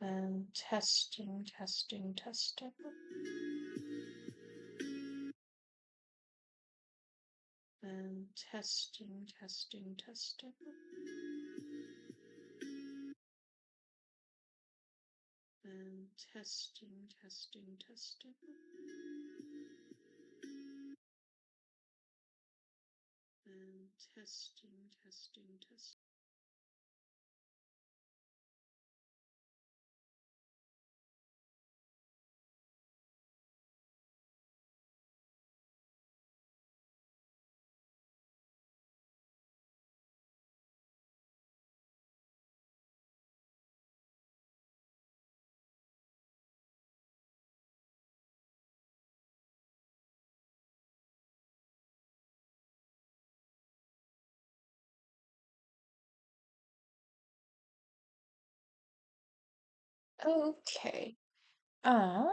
And testing, testing, testing. And testing, testing, testing. And testing, testing, testing. And testing, testing, testing. Okay. Uh,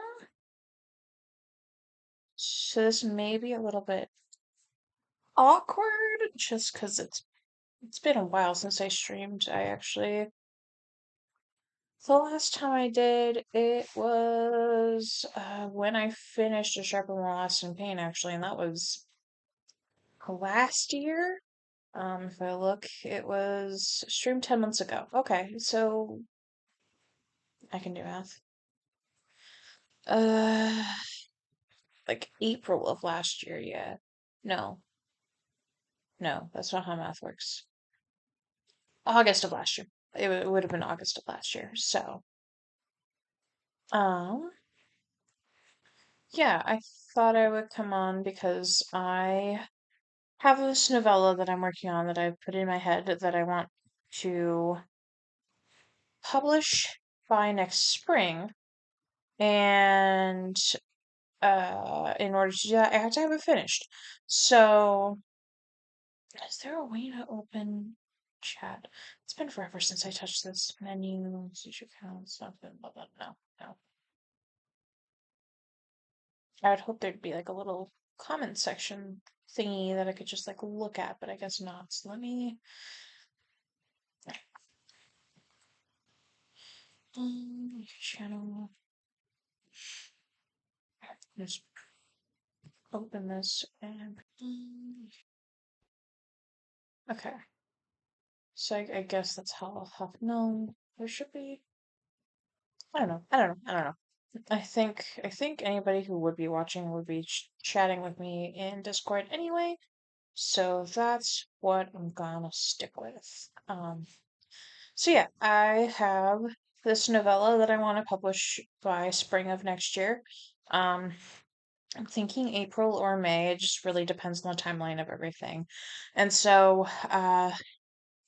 so this may be a little bit awkward just because it's been a while since I streamed. The last time I did it was when I finished A Sharper More Lasting Pain actually, and that was last year. If I look, it was streamed 10 months ago. Okay, so I can do math. Uh, like April of last year, yeah. No, no, that's not how math works. August of last year. It would have been August of last year. So, um, yeah, I thought I would come on because I have this novella that I'm working on that I've put in my head that I want to publish by next spring. And in order to do that, I have to have it finished. So, is there a way to open chat? It's been forever since I touched this menu, feature accounts, something, blah, blah, no, no. I would hope there'd be like a little comment section thingy that I could just like look at, but I guess not. So let me channel. Just open this and okay. So I guess that's how I'll have no. There should be. I don't know. I don't know. I don't know. I think anybody who would be watching would be chatting with me in Discord anyway. So that's what I'm gonna stick with. So yeah, I have this novella that I want to publish by spring of next year. Um, I'm thinking April or May. It just really depends on the timeline of everything. And so,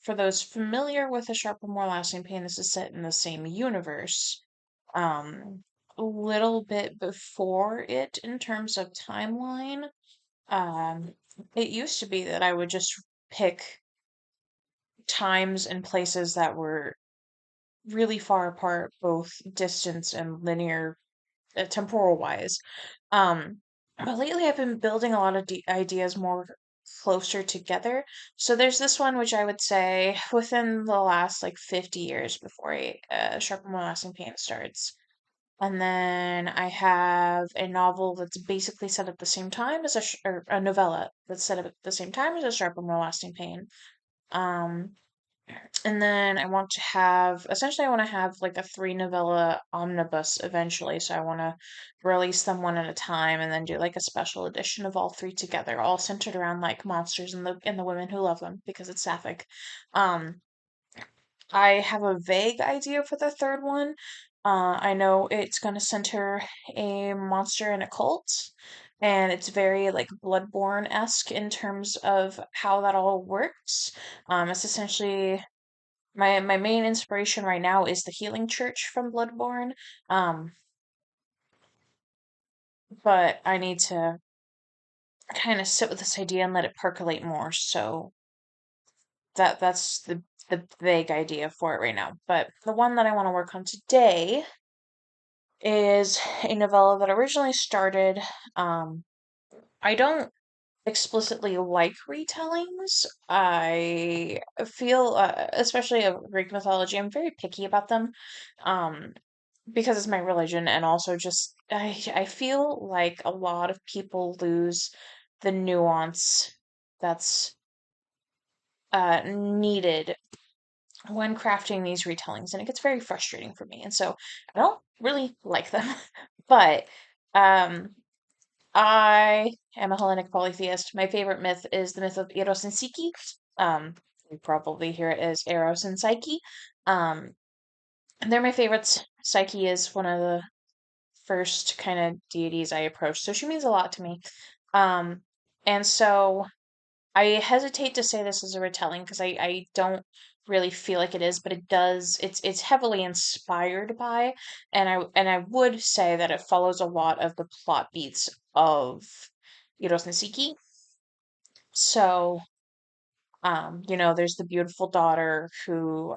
for those familiar with A Sharper, More Lasting Pain, this is set in the same universe. A little bit before it in terms of timeline. Um, it used to be that I would just pick times and places that were really far apart, both distance and linear, temporal wise. Um, but lately I've been building a lot of ideas more closer together. So there's this one which I would say within the last like 50 years before Sharper More Lasting Pain starts. And then I have a novel that's basically set at the same time as or a novella that's set up at the same time as A Sharper More Lasting Pain. Um, and then I want to have like a three novella omnibus eventually. So I want to release them one at a time and then do like a special edition of all three together, all centered around like monsters and the women who love them because it's sapphic. Um, I have a vague idea for the third one. I know it's going to center a monster in a cult, and it's very like Bloodborne-esque in terms of how that all works. It's essentially my main inspiration right now is the Healing Church from Bloodborne. Um, but I need to kind of sit with this idea and let it percolate more. So that's the vague idea for it right now. But the one that I want to work on today is a novella that originally started. Um, I don't explicitly like retellings. I feel, especially of Greek mythology, I'm very picky about them. Um, because it's my religion, and also just I feel like a lot of people lose the nuance that's needed when crafting these retellings, and it gets very frustrating for me. And so I don't really like them. But um, I am a Hellenic polytheist. My favorite myth is the myth of Eros and Psyche. You probably hear it as Eros and Psyche. Um, they're my favorites. Psyche is one of the first kind of deities I approached, so she means a lot to me. Um, and so I hesitate to say this is a retelling because I don't really feel like it is, but it does. It's heavily inspired by, and I would say that it follows a lot of the plot beats of Eros and Psyche. So, there's the beautiful daughter who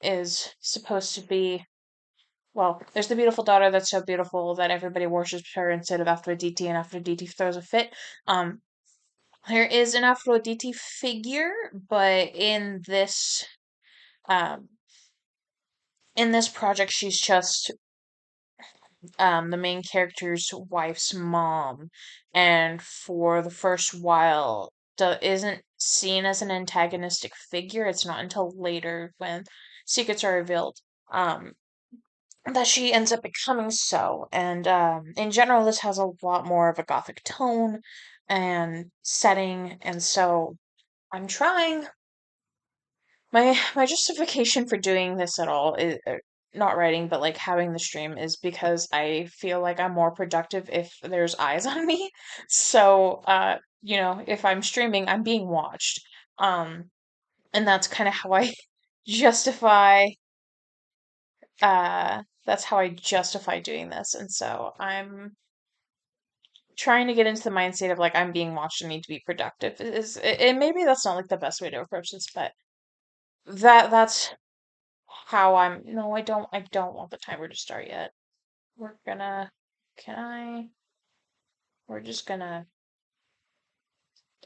is supposed to be. Well, there's the beautiful daughter that's so beautiful that everybody worships her instead of Aphrodite, and Aphrodite throws a fit. Um, there is an Aphrodite figure, but um in this project she's just the main character's wife's mom, and for the first while isn't seen as an antagonistic figure. It's not until later when secrets are revealed um that she ends up becoming so. And in general, this has a lot more of a gothic tone and setting, and so I'm trying. My justification for doing this at all is not writing, but like having the stream is because I feel like I'm more productive if there's eyes on me. So, if I'm streaming, I'm being watched. Um, and that's kind of how I justify that's how I justify doing this. And so I'm trying to get into the mind state of like I'm being watched and need to be productive. And maybe that's not like the best way to approach this, but that's how I'm. No, I don't want the timer to start yet. We're gonna, can I? We're just gonna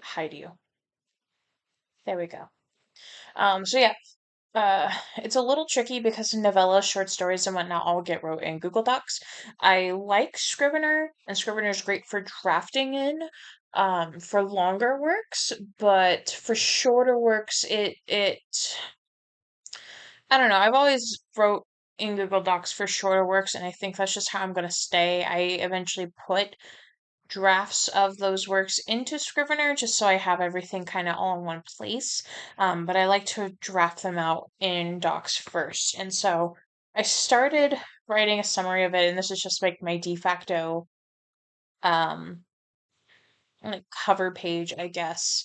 hide you. There we go. So yeah, it's a little tricky because novella, short stories, and whatnot all get wrote in Google Docs. I like Scrivener, and Scrivener is great for drafting in, for longer works, but for shorter works, I don't know. I've always wrote in Google Docs for shorter works, and I think that's just how I'm going to stay. I eventually put drafts of those works into Scrivener just so I have everything kind of all in one place. But I like to draft them out in Docs first. And so I started writing a summary of it, and this is just like my de facto um like cover page, I guess,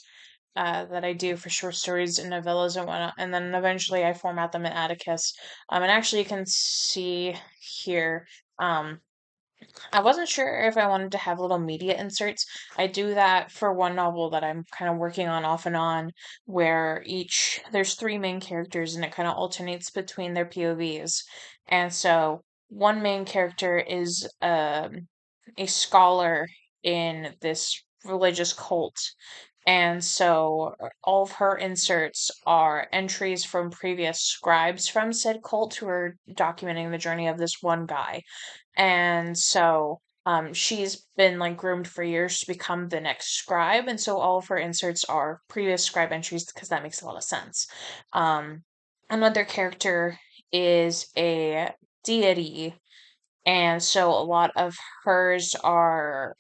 that I do for short stories and novellas and whatnot. And then eventually I format them in Atticus. And actually you can see here, um, I wasn't sure if I wanted to have little media inserts. I do that for one novel that I'm kind of working on off and on, where there's three main characters and it kind of alternates between their POVs. And so one main character is a scholar in this religious cult. And so all of her inserts are entries from previous scribes from said cult who are documenting the journey of this one guy. And so she's been like groomed for years to become the next scribe. And so all of her inserts are previous scribe entries because that makes a lot of sense. Um, Another character is a deity, and so a lot of hers are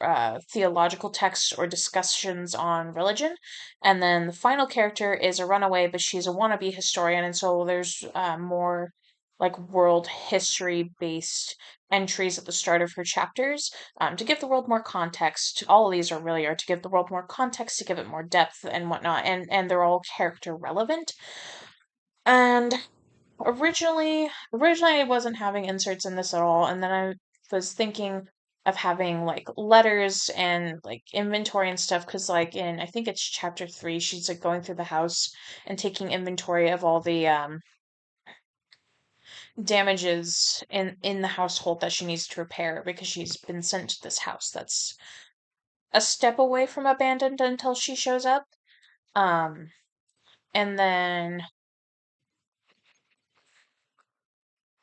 theological texts or discussions on religion. And then the final character is a runaway, but she's a wannabe historian. And so there's more like world history based entries at the start of her chapters, to give the world more context. All of these are to give the world more context, to give it more depth and whatnot. And they're all character relevant. And originally I wasn't having inserts in this at all, and then I was thinking of having like letters and like inventory and stuff because like in I think it's chapter 3 she's like going through the house and taking inventory of all the damages in the household that she needs to repair because she's been sent to this house that's a step away from abandoned until she shows up. um and then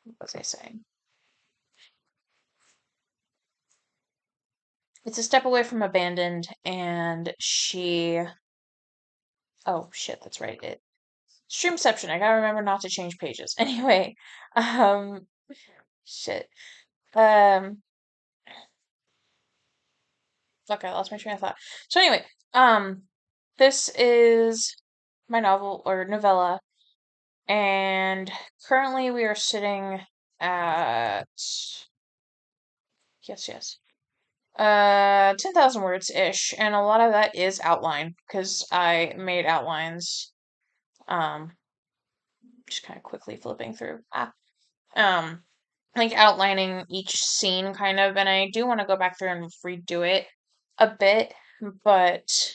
what was I saying? It's a step away from abandoned, and she. Oh shit, that's right. Streamception. I gotta remember not to change pages. Anyway, um, shit. Um, fuck, I lost my train of thought. So anyway, um, this is my novel or novella, and currently we are sitting at yes, 10,000 words ish, and a lot of that is outline because I made outlines. Um, just kind of quickly flipping through. Um, like outlining each scene kind of, and I do want to go back through and redo it a bit, but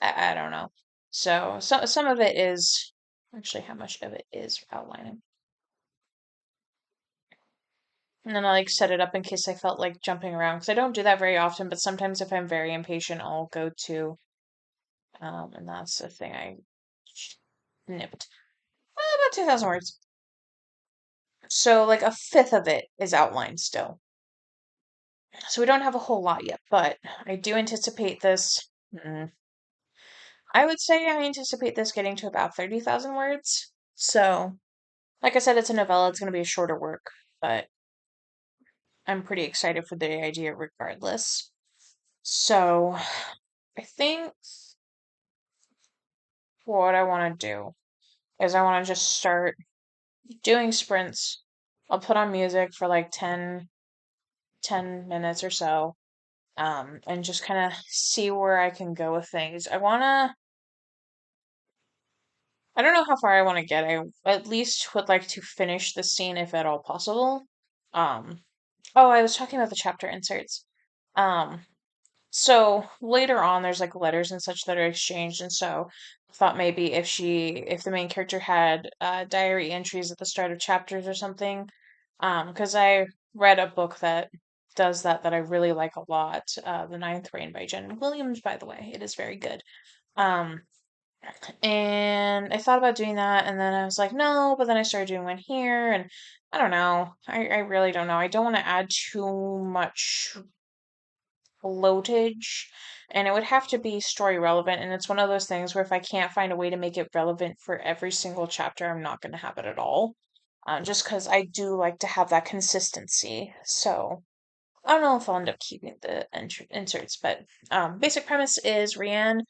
I don't know. So some of it is actually how much of it is outlining. And then I like set it up in case I felt like jumping around because I don't do that very often, but sometimes if I'm very impatient, I'll go to and that's the thing I nipped. About 2,000 words. So like a fifth of it is outlined still. So we don't have a whole lot yet, but I do anticipate this. I would say I anticipate this getting to about 30,000 words. So, like I said, it's a novella. It's going to be a shorter work, but I'm pretty excited for the idea regardless. So, I think what I want to do is I want to just start doing sprints. I'll put on music for like 10 minutes or so, and just kind of see where I can go with things. I don't know how far I want to get. I at least would like to finish the scene if at all possible. Um, oh, I was talking about the chapter inserts. Um, so later on, there's like letters and such that are exchanged, and so I thought maybe if the main character had diary entries at the start of chapters or something, because I read a book that does that I really like a lot, The Ninth Reign by Jen Williams, by the way. It is very good. Um, and I thought about doing that, and then I was like, no, but then I started doing one here, and I don't know. I really don't know. I don't want to add too much bloatage, and it would have to be story relevant. And it's one of those things where if I can't find a way to make it relevant for every single chapter, I'm not going to have it at all. Just because I do like to have that consistency. So. I don't know if I'll end up keeping the inserts, but basic premise is Rianne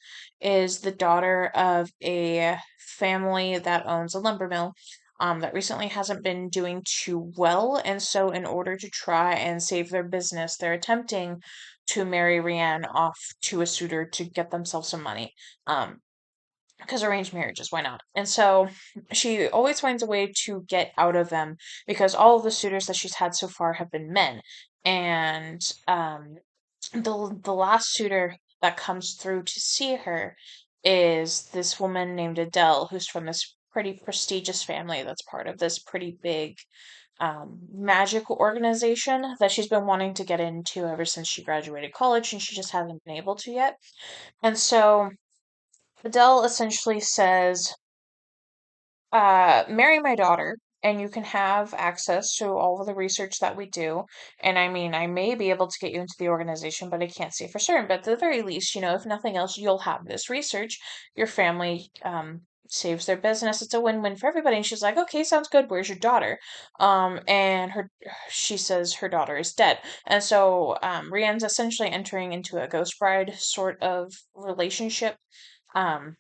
is the daughter of a family that owns a lumber mill that recently hasn't been doing too well, and so in order to try and save their business, they're attempting to marry Rianne off to a suitor to get themselves some money. Because arranged marriages, why not? And so she always finds a way to get out of them because all of the suitors that she's had so far have been men. And the last suitor that comes through to see her is this woman named Adele, who's from this pretty prestigious family that's part of this pretty big magic organization that she's been wanting to get into ever since she graduated college, and she just hasn't been able to yet. And so Adele essentially says, marry my daughter, and you can have access to all of the research that we do. And I mean, I may be able to get you into the organization, but I can't say for certain. But at the very least, if nothing else, you'll have this research. Your family saves their business. It's a win-win for everybody. And she's like, okay, sounds good. Where's your daughter? And she says her daughter is dead. And so Rianne's essentially entering into a ghost bride sort of relationship. Um,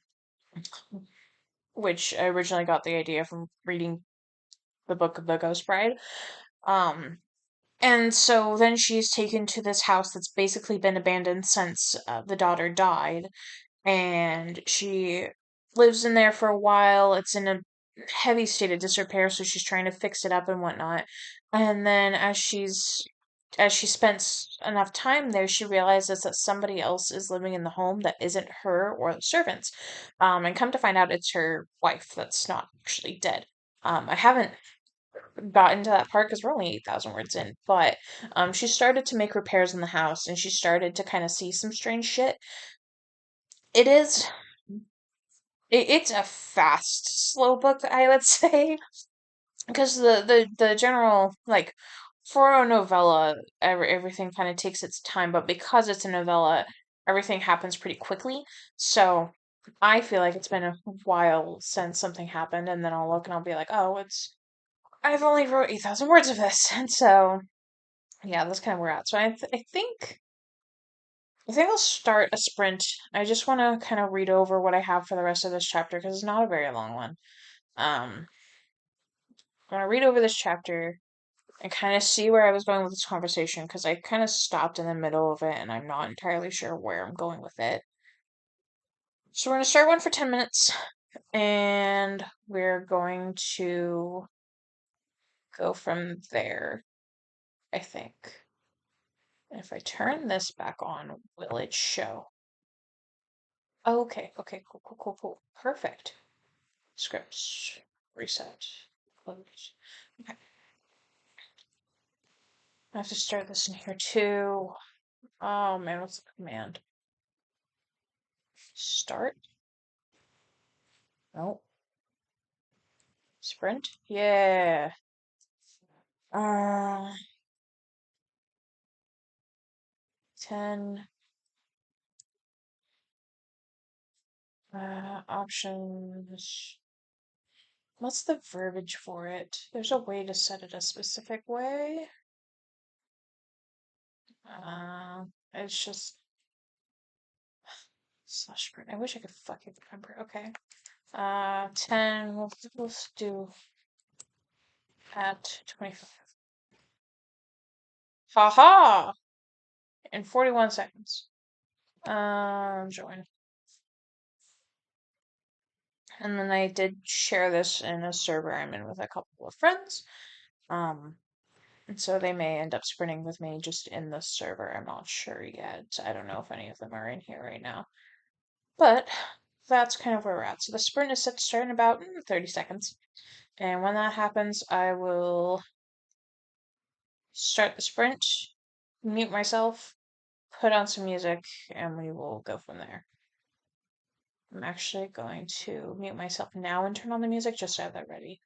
which I originally got the idea from reading the book of the Ghost Bride. Um, and so then she's taken to this house that's basically been abandoned since the daughter died, and she lives in there for a while. It's in a heavy state of disrepair, so she's trying to fix it up and whatnot. And then as she spends enough time there, she realizes that somebody else is living in the home that isn't her or the servants. And come to find out, it's her wife that's not actually dead. I haven't gotten to that part because we're only 8,000 words in, but she started to make repairs in the house and she started to kind of see some strange shit. It is it's a fast, slow book, I would say, because the general like for a novella, everything kind of takes its time, but because it's a novella, everything happens pretty quickly. So I feel like it's been a while since something happened, and then I'll look and I'll be like, oh, I've only wrote 8,000 words of this, and so yeah, that's kind of where we're at. So I think I'll start a sprint. I just want to kind of read over what I have for the rest of this chapter because it's not a very long one. Um, I want to read over this chapter and kind of see where I was going with this conversation because I kind of stopped in the middle of it and I'm not entirely sure where I'm going with it. So we're going to start one for 10 minutes and we're going to go from there, I think. If I turn this back on, will it show? Okay, okay, cool, cool, cool, cool. Perfect. Scripts, reset, close. Okay. I have to start this in here too. Oh man, what's the command? Start? No. Sprint? Yeah. Uh, 10. Options. What's the verbiage for it? There's a way to set it a specific way. It's just slash sprint. I wish I could fucking remember. Okay. 10. We'll do at 25. Haha! In 41 seconds. Join. And then I did share this in a server I'm in with a couple of friends. And so they may end up sprinting with me just in the server. I'm not sure yet. I don't know if any of them are in here right now. But that's kind of where we're at. So the sprint is set to start in about 30 seconds. And when that happens, I will start the sprint, mute myself, put on some music, and we will go from there. I'm actually going to mute myself now and turn on the music just to have that ready.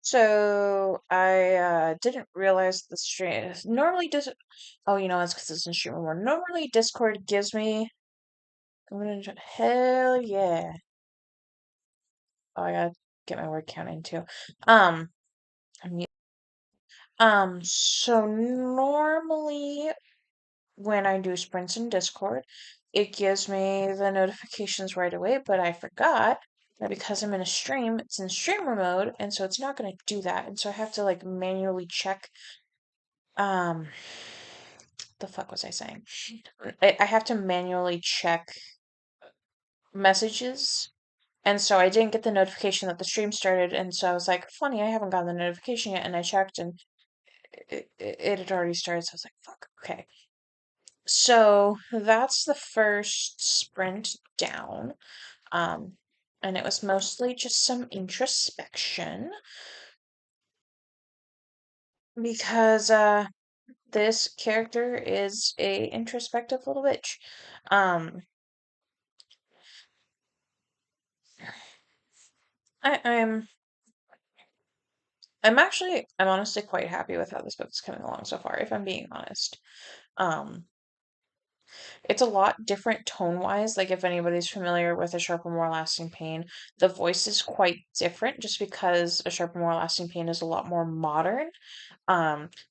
So I didn't realize the stream normally does. Oh, you know, it's because it's in stream more. Normally, Discord gives me. Hell yeah! Oh, I gotta get my word count in too. Um, I'm so normally when I do sprints in Discord, it gives me the notifications right away, but I forgot that because I'm in a stream, it's in streamer mode, and so it's not gonna do that. And so I have to like manually check um the fuck was I saying? I have to manually check messages. And so I didn't get the notification that the stream started, and so I was like, funny, I haven't gotten the notification yet, and I checked and it had already started, so I was like, fuck, okay. So that's the first sprint down. Um, and it was mostly just some introspection because this character is a introspective little bitch. Um, I, I'm I'm honestly quite happy with how this book is coming along so far, if I'm being honest. Um, it's a lot different tone-wise. Like if anybody's familiar with A Sharper, More Lasting Pain, the voice is quite different just because A Sharper, More Lasting Pain is a lot more modern.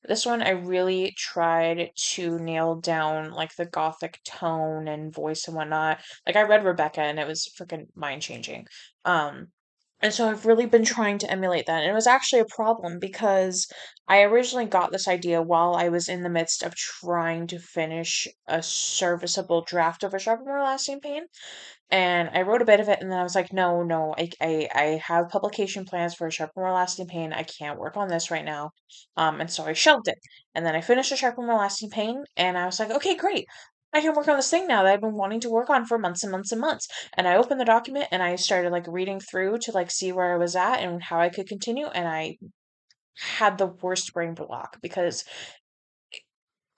This one I really tried to nail down like the gothic tone and voice and whatnot. Like I read Rebecca and it was freaking mind-changing. Um, and so I've really been trying to emulate that. And it was actually a problem because I originally got this idea while I was in the midst of trying to finish a serviceable draft of A Sharper, More Lasting Pain. And I wrote a bit of it, and then I was like, no, no, I have publication plans for A Sharper, More Lasting Pain. I can't work on this right now. And so I shelved it. And then I finished A Sharper, More Lasting Pain, and I was like, okay, great. I can work on this thing now that I've been wanting to work on for months and months and months. And I opened the document and I started like reading through to like see where I was at and how I could continue. And I had the worst brain block because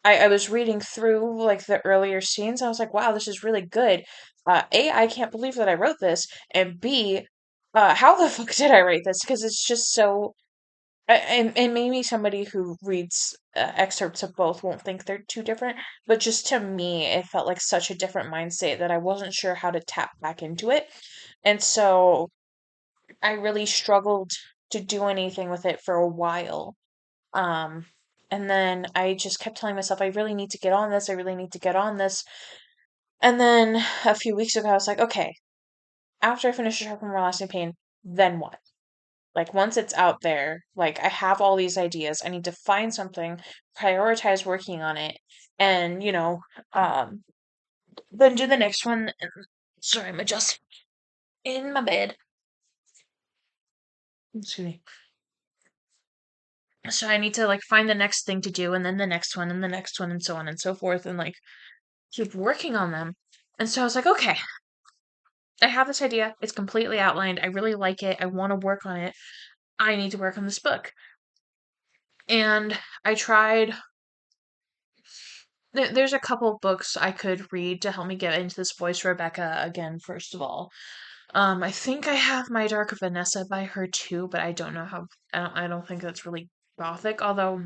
I was reading through like the earlier scenes. I was like, wow, this is really good. A, I can't believe that I wrote this. And B, how the fuck did I write this? Because it's just so. And maybe somebody who reads excerpts of both won't think they're too different, but just to me, it felt like such a different mindset that I wasn't sure how to tap back into it. And so I really struggled to do anything with it for a while. Um, and then I just kept telling myself, I really need to get on this. I really need to get on this. And then a few weeks ago, I was like, okay, after I finish Sharpen More Lasting Pain, then what? Like, once it's out there, like, I have all these ideas. I need to find something, prioritize working on it, and, um, then do the next one. Sorry, I'm adjusting in my bed. Excuse me. So I need to, like, find the next thing to do, and then the next one, and the next one, and so on and so forth, and, like, keep working on them. And so I was like, okay, I have this idea. It's completely outlined. I really like it. I want to work on it. I need to work on this book. And I tried. There's a couple books I could read to help me get into this voice Rebecca again, first of all. I think I have My Dark Vanessa by her too, but I don't know how. I don't think that's really gothic, although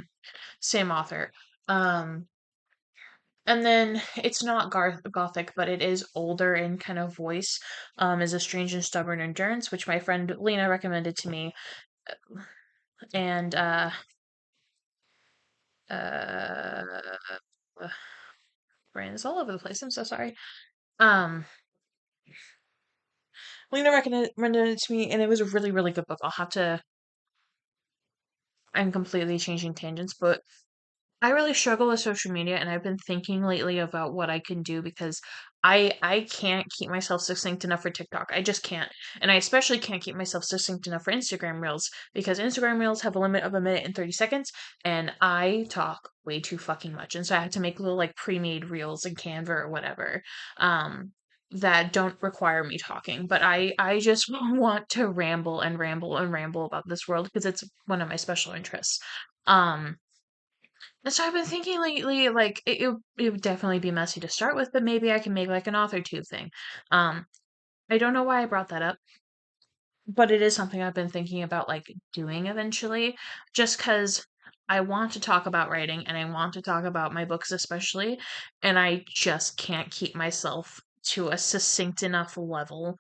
same author. Um, and then it's not gothic, but it is older in kind of voice. Is A Strange and Stubborn Endurance, which my friend Lena recommended to me, and uh, brain is all over the place. I'm so sorry. Um, Lena recommended it to me, and it was a really, really good book. I'll have to. I'm completely changing tangents, but I really struggle with social media, and I've been thinking lately about what I can do because I can't keep myself succinct enough for TikTok. I just can't. And I especially can't keep myself succinct enough for Instagram Reels because Instagram Reels have a limit of 1 minute and 30 seconds, and I talk way too fucking much. And so I have to make little like pre-made reels in Canva or whatever. That don't require me talking, but I just want to ramble and ramble and ramble about this world because it's one of my special interests. Um, and so I've been thinking lately, like it would definitely be messy to start with, but maybe I can make like an author tube thing. Um, I don't know why I brought that up, but it is something I've been thinking about like doing eventually, just because I want to talk about writing and I want to talk about my books especially, and I just can't keep myself to a succinct enough level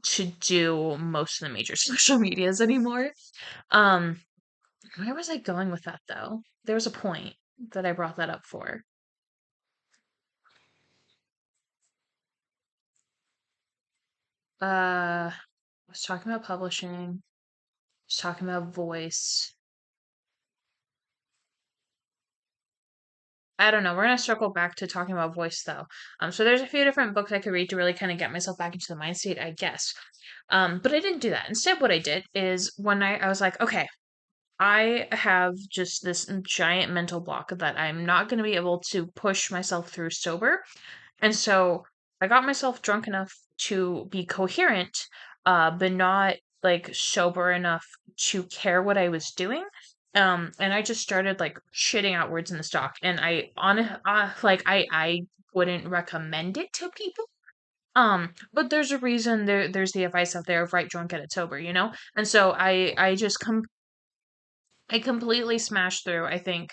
to do most of the major social medias anymore. Um, where was I going with that though? There was a point that I brought that up for. I was talking about publishing, I was talking about voice. I don't know. We're gonna circle back to talking about voice though. So there's a few different books I could read to really kind of get myself back into the mind state, I guess. But I didn't do that. Instead, what I did is one night I was like, okay, I have just this giant mental block that I'm not gonna be able to push myself through sober. And so I got myself drunk enough to be coherent, but not like sober enough to care what I was doing. And I just started like shitting out words in the stock. And I wouldn't recommend it to people. But there's a reason there's the advice out there of write drunk, get it sober, you know? And so I completely smashed through, I think,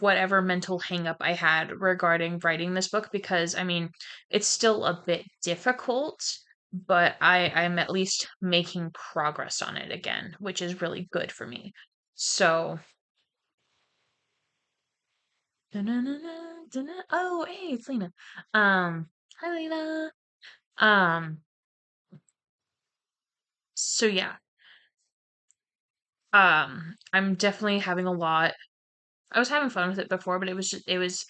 whatever mental hang up I had regarding writing this book because I mean it's still a bit difficult, but I'm at least making progress on it again, which is really good for me. So oh hey, it's Lena. Hi Lena. Um so yeah, I'm definitely having a lot. I was having fun with it before, but it was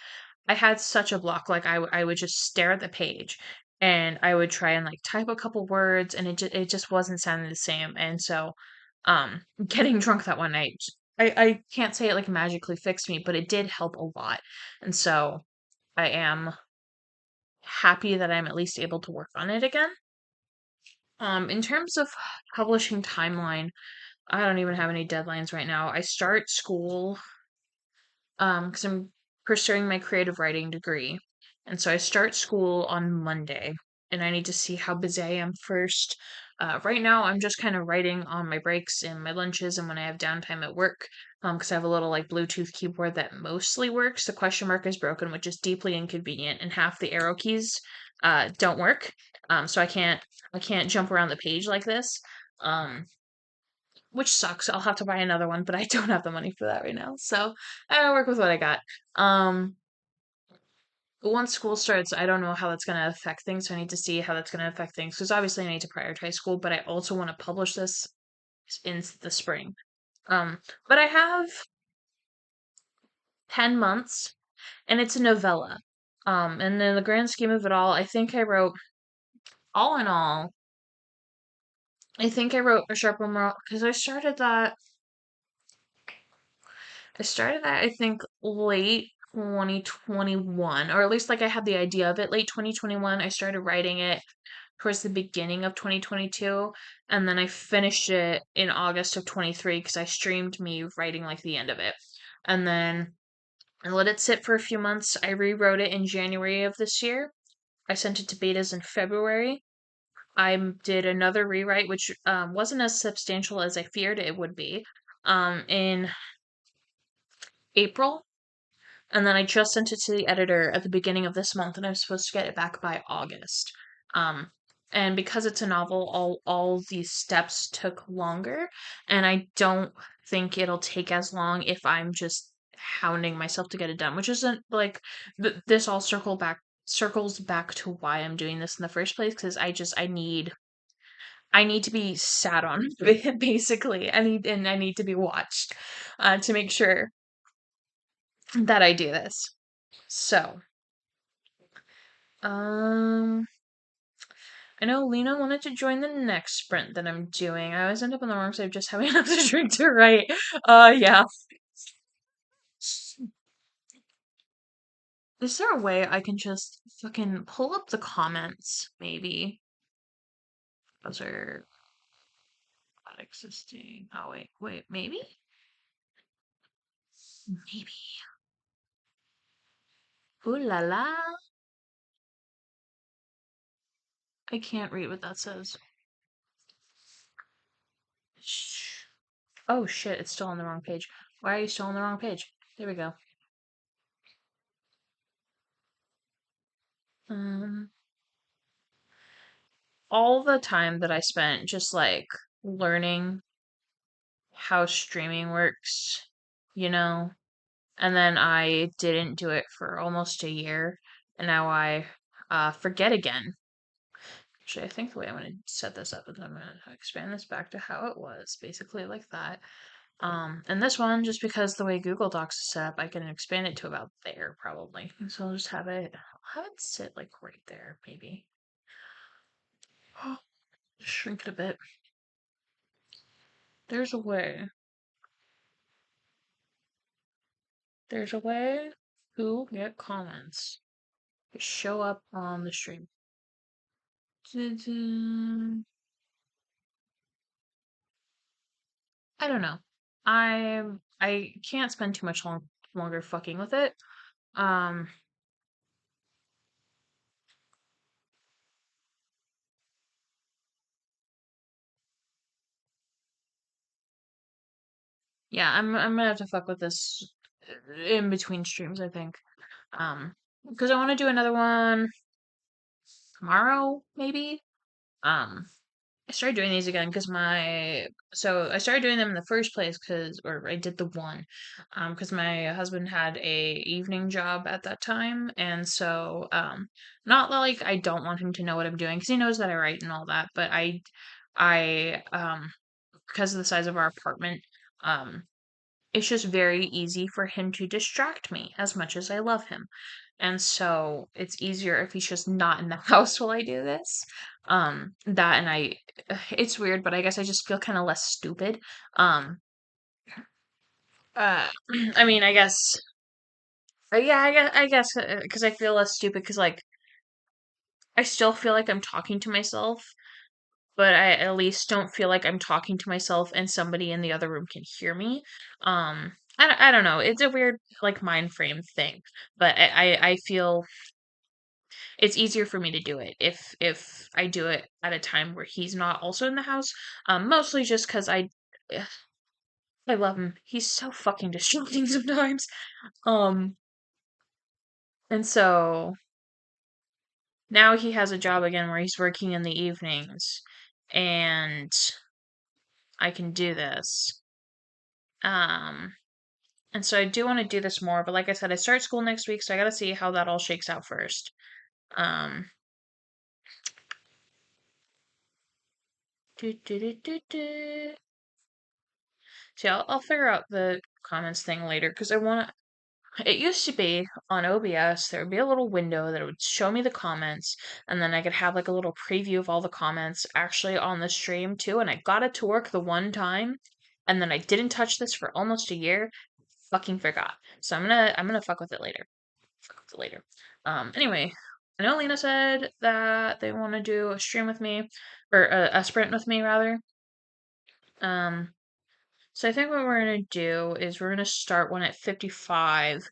I had such a block. Like I would just stare at the page and I would try and like type a couple words and it just wasn't sounding the same. And so getting drunk that one night, I can't say it like magically fixed me, but it did help a lot. And so I am happy that I'm at least able to work on it again. In terms of publishing timeline, I don't even have any deadlines right now. I start school because I'm pursuing my creative writing degree. And so I start school on Monday, and I need to see how busy I am first. Right now, I'm just kind of writing on my breaks and my lunches and when I have downtime at work. Because I have a little like Bluetooth keyboard that mostly works. The question mark is broken, which is deeply inconvenient, and half the arrow keys don't work. So I can't jump around the page like this. Um, which sucks. I'll have to buy another one, but I don't have the money for that right now. So I gotta work with what I got. Um, but once school starts, I don't know how that's gonna affect things. So I need to see how that's gonna affect things because obviously I need to prioritize school, but I also want to publish this in the spring. Um, but I have 10 months and it's a novella. And in the grand scheme of it all, I think I wrote all in all, I think I wrote a sharp moral because I started that I think late 2021, or at least like I had the idea of it late 2021. I started writing it towards the beginning of 2022, and then I finished it in August of 23 because I streamed me writing like the end of it. And then I let it sit for a few months. I rewrote it in January of this year. I sent it to betas in February. I did another rewrite, which wasn't as substantial as I feared it would be, in April. And then I just sent it to the editor at the beginning of this month, and I'm supposed to get it back by August. Um, and because it's a novel, all these steps took longer, and I don't think it'll take as long if I'm just hounding myself to get it done, which isn't like this all circles back to why I'm doing this in the first place because I need to be sat on basically. I need to be watched to make sure that I do this. So, um, I know Lena wanted to join the next sprint that I'm doing. I always end up on the wrong side of just having enough to drink to write. Yeah. Is there a way I can just fucking pull up the comments, maybe? Those are not existing. Oh, wait, maybe? Maybe. Ooh la la. I can't read what that says. Oh shit, it's still on the wrong page. Why are you still on the wrong page? There we go. Um, all the time that I spent just like learning how streaming works, you know, and then I didn't do it for almost a year, and now I forget again. Actually, I think the way I'm going to set this up is I'm going to expand this back to how it was, basically like that. And this one, just because the way Google Docs is set up, I can expand it to about there probably. So I'll just have it sit like right there, maybe. Shrink it a bit. There's a way. There's a way to get comments to show up on the stream. I don't know. I can't spend too much longer fucking with it. Um, yeah, I'm gonna have to fuck with this in between streams, I think. Because I want to do another one tomorrow, maybe. Um, I started doing these again because so I started doing them in the first place or I did the one, because my husband had a evening job at that time, and so, not like I don't want him to know what I'm doing because he knows that I write and all that, but because of the size of our apartment, um, it's just very easy for him to distract me as much as I love him. And so it's easier if he's just not in the house while I do this. That and it's weird, but I guess I just feel kind of less stupid. Um, uh, I mean, I guess, yeah, I guess, because I feel less stupid because, like, I still feel like I'm talking to myself, but I at least don't feel like I'm talking to myself and somebody in the other room can hear me. I don't know. It's a weird like mind frame thing, but I feel it's easier for me to do it if I do it at a time where he's not also in the house. Mostly just because I love him. He's so fucking distracting sometimes. Um, and so now he has a job again where he's working in the evenings, and I can do this. Um, And so I do want to do this more, but like I said, I start school next week, so I gotta see how that all shakes out first. Um, do, do, do, do, do. See, I'll figure out the comments thing later because I want to. It used to be on OBS, there would be a little window that would show me the comments, and then I could have like a little preview of all the comments actually on the stream too. And I got it to work the one time, and then I didn't touch this for almost a year. Fucking forgot. So I'm gonna fuck with it later. Later. Anyway, I know Lena said that they want to do a stream with me, or a sprint with me, rather. Um, so I think what we're gonna do is we're gonna start one at 55.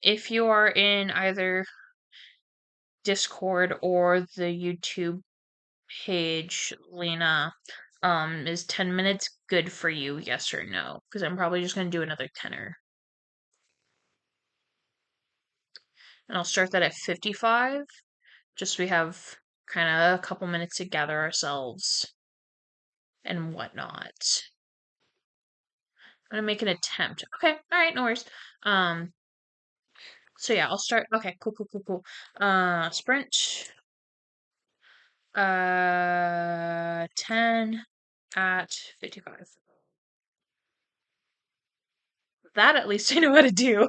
If you are in either Discord or the YouTube page, Lena, is 10 minutes good for you, yes or no? Because I'm probably just gonna do another tenor. And I'll start that at 55. Just so we have kind of a couple minutes to gather ourselves and whatnot. I'm gonna make an attempt. Okay, all right, no worries. Um, so yeah, I'll start. Okay, cool, cool, cool, cool. Sprint. 10 at 55. That at least I know how to do.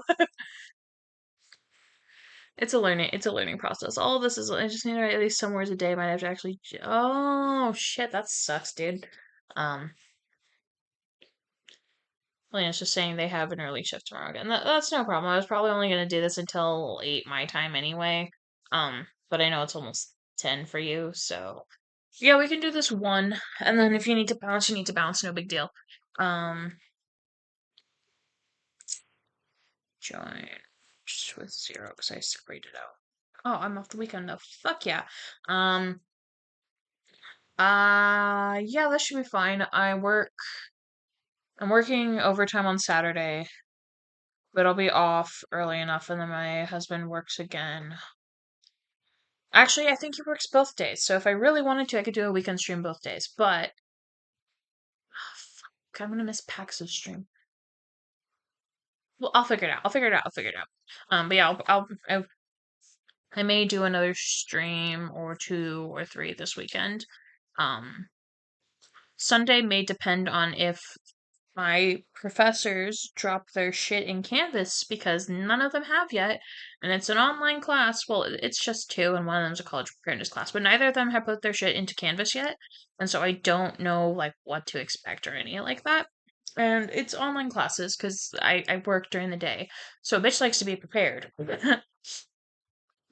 It's a learning process. All of this is I just need to write at least some words a day. Might have to actually. Oh shit, that sucks, dude. Um, Lena's just saying they have an early shift tomorrow again. That's no problem. I was probably only gonna do this until 8 my time anyway. But I know it's almost 10 for you, so yeah, we can do this one. And then if you need to bounce, you need to bounce, no big deal. Um, join just with 0 because I separated out. Oh, I'm off the weekend though. Fuck yeah. Um, Yeah, that should be fine. I'm working overtime on Saturday, but I'll be off early enough, and then my husband works again. Actually, I think he works both days, so if I really wanted to, I could do a weekend stream both days, but fuck, I'm gonna miss Pax's stream. Well, I'll figure it out. I'll figure it out. I'll figure it out. But yeah, I may do another stream or two or three this weekend. Um, Sunday may depend on if my professors drop their shit in Canvas because none of them have yet, and it's an online class. Well, it's just two, and one of them's a college preparedness class, but neither of them have put their shit into Canvas yet, and so I don't know like what to expect or any like that. And it's online classes because I work during the day, so a bitch likes to be prepared.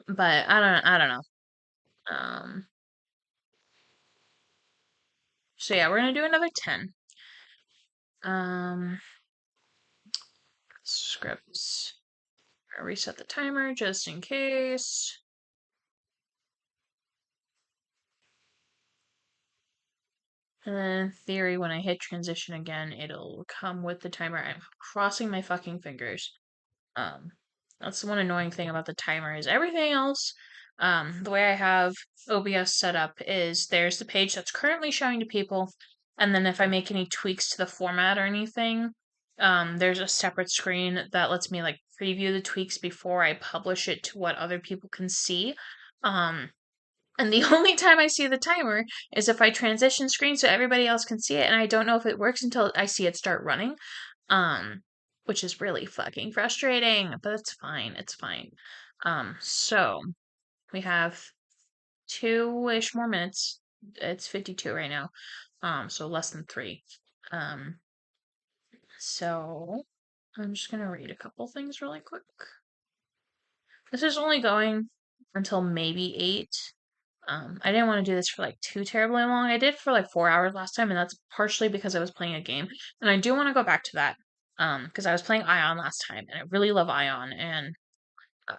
But I don't know. Um, so yeah, we're gonna do another 10. Um, scripts. Reset the timer just in case. And then in theory, when I hit transition again, it'll come with the timer. I'm crossing my fucking fingers. Um, that's the one annoying thing about the timer is everything else. The way I have OBS set up is there's the page that's currently showing to people, and then if I make any tweaks to the format or anything, there's a separate screen that lets me like preview the tweaks before I publish it to what other people can see. Um, and the only time I see the timer is if I transition screen so everybody else can see it, and I don't know if it works until I see it start running. Um, which is really fucking frustrating, but it's fine. It's fine. So we have 2-ish more minutes. It's 52 right now. So less than 3. Um, so I'm just gonna read a couple things really quick. This is only going until maybe 8. I didn't want to do this for like too terribly long. I did for like 4 hours last time, and that's partially because I was playing a game. And I do want to go back to that. Because I was playing Ion last time, and I really love Ion, and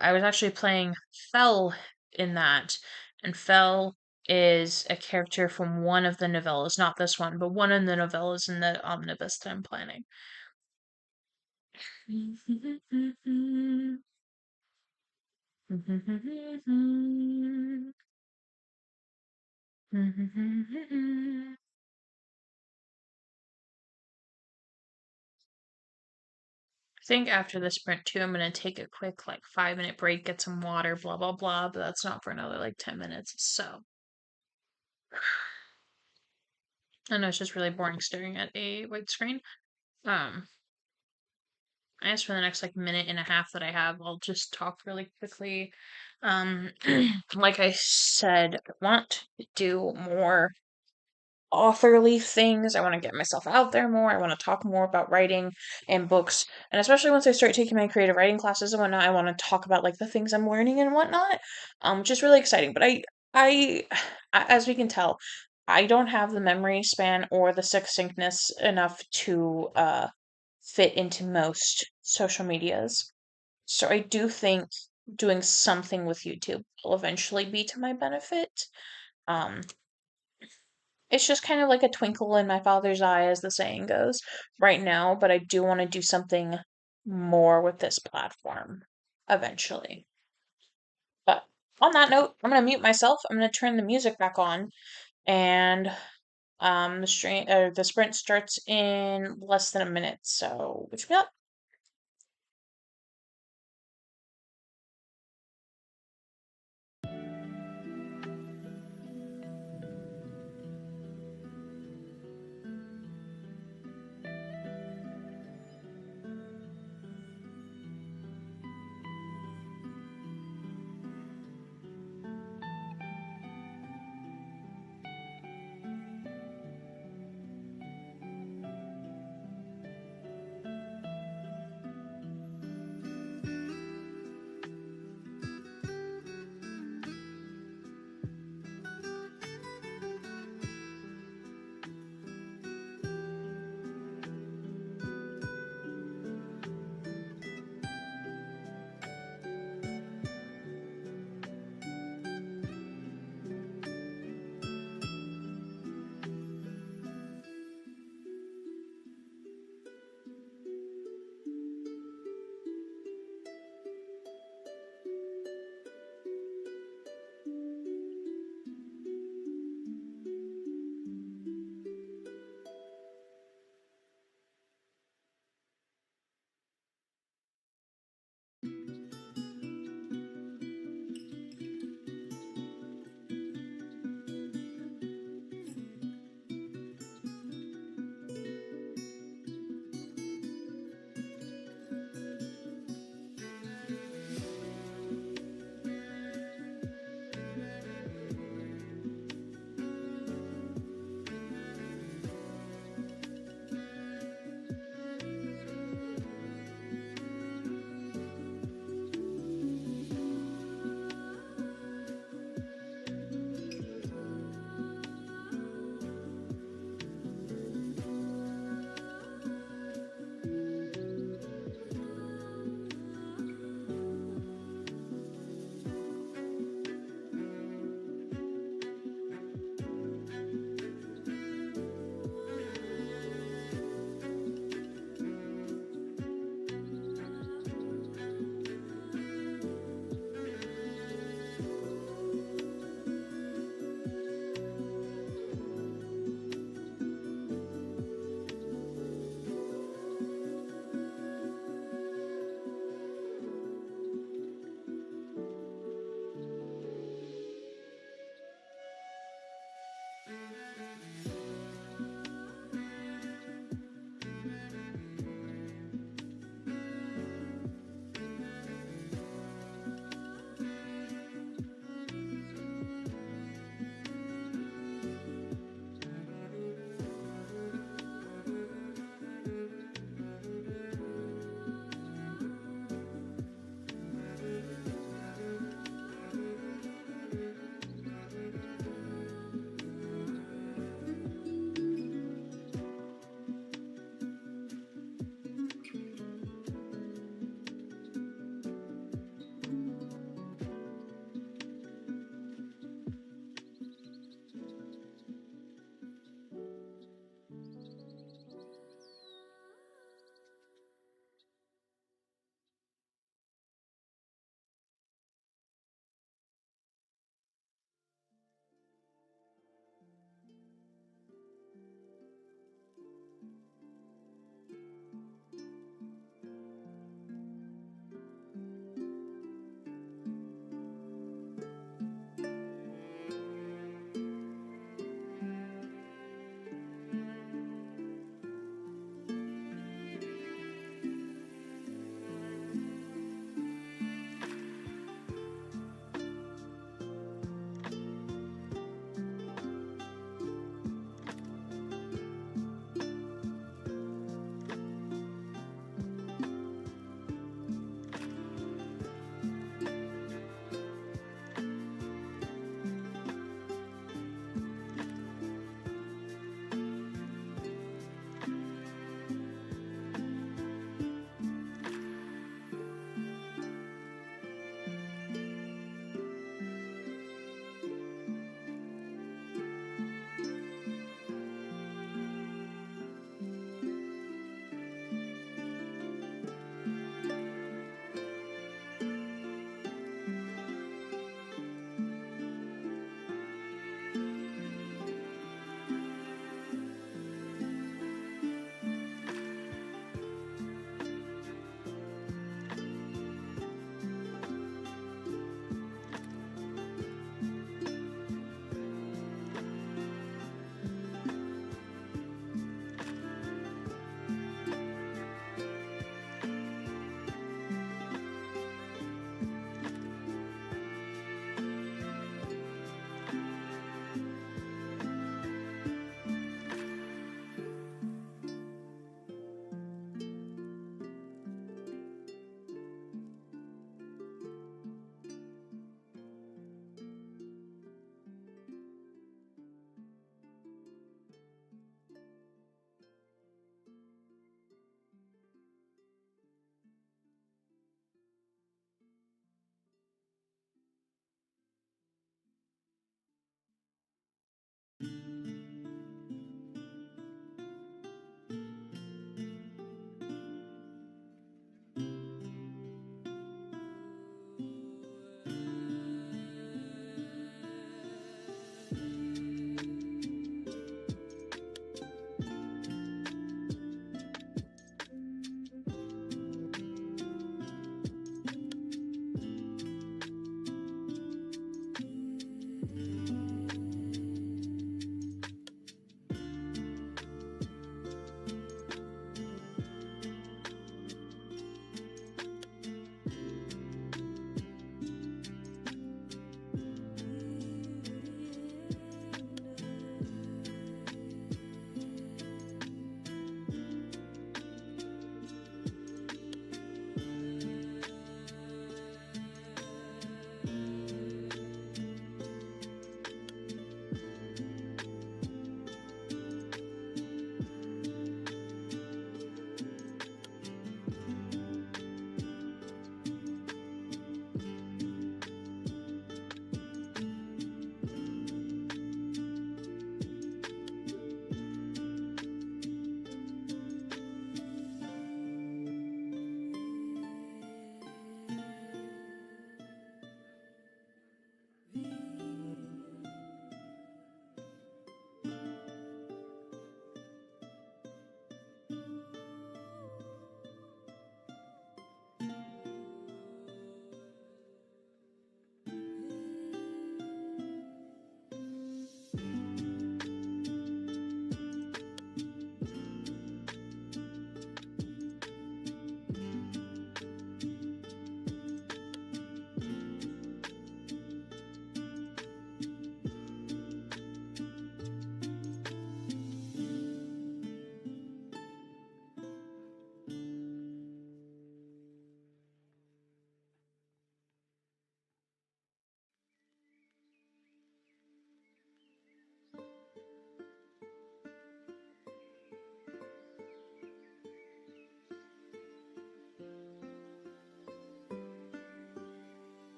I was actually playing Fell in that, and Fell is a character from one of the novellas, not this one, but one of the novellas in the omnibus that I'm planning. I think after the sprint too, I'm gonna take a quick like 5-minute break, get some water, blah blah blah, but that's not for another like 10 minutes. So I know it's just really boring staring at a white screen. Um I guess for the next like minute and a half that I have, I'll just talk really quickly. Like I said, I want to do more authorly things. I want to get myself out there more. I want to talk more about writing and books. And especially once I start taking my creative writing classes and whatnot, I want to talk about like the things I'm learning and whatnot. Which is really exciting. But I, as we can tell, I don't have the memory span or the succinctness enough to fit into most social medias. So I do think doing something with YouTube will eventually be to my benefit. Um, it's just kind of like a twinkle in my father's eye, as the saying goes, right now, but I do want to do something more with this platform eventually. But on that note, I'm gonna mute myself. I'm gonna turn the music back on, and the sprint starts in less than a minute. So wish me luck.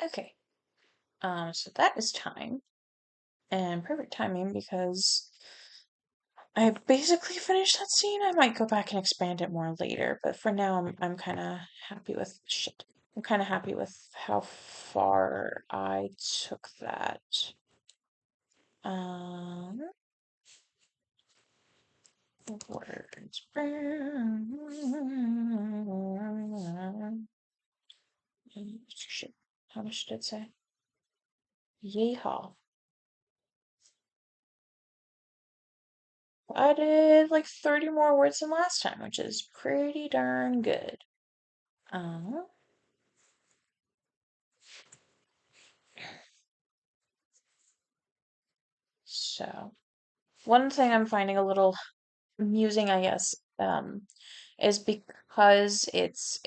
Okay. So that is time. And perfect timing because I basically finished that scene. I might go back and expand it more later, but for now I'm kind of happy with shit. I'm kind of happy with how far I took that. Um, words. Shit. How much did it say? Yeehaw. I did like 30 more words than last time, which is pretty darn good. Uh, so, one thing I'm finding a little amusing, I guess, is because it's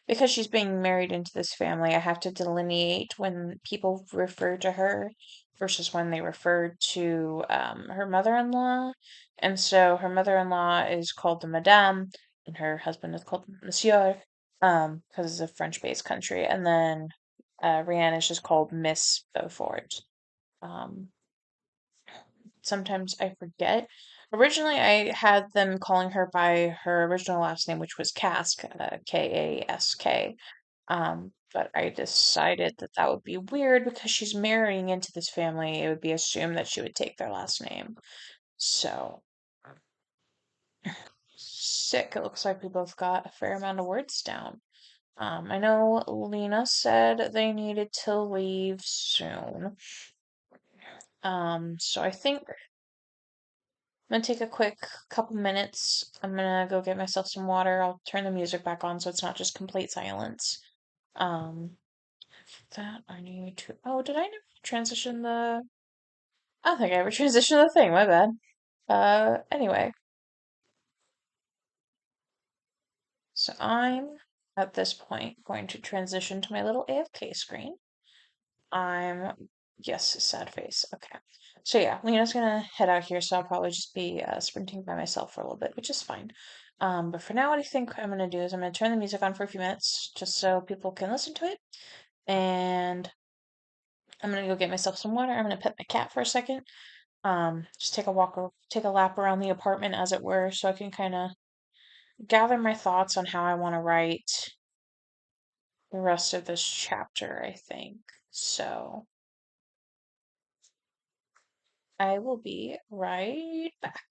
because she's being married into this family, I have to delineate when people refer to her versus when they refer to her mother-in-law. And so her mother-in-law is called the Madame, and her husband is called Monsieur, because it's a French-based country. And then Rihanna is just called Miss Beaufort. Um, Sometimes I forget. Originally, I had them calling her by her original last name, which was Kask, Kask. But I decided that that would be weird because she's marrying into this family. It would be assumed that she would take their last name. So, sick. It looks like we both got a fair amount of words down. I know Lena said they needed to leave soon. So I think I'm gonna take a quick couple minutes. I'm gonna go get myself some water. I'll turn the music back on so it's not just complete silence. Um, that I need to. Oh, did I never transition the? I don't think I ever transitioned the thing. My bad. Anyway, so I'm at this point going to transition to my little AFK screen. Yes, sad face. Okay. So yeah, Lena's gonna head out here, so I'll probably just be sprinting by myself for a little bit, which is fine. But for now, what I think I'm gonna do is I'm gonna turn the music on for a few minutes, just so people can listen to it, and I'm gonna go get myself some water. I'm gonna pet my cat for a second. Just take a walk, or take a lap around the apartment, as it were, so I can kind of gather my thoughts on how I want to write the rest of this chapter, I think. So I will be right back.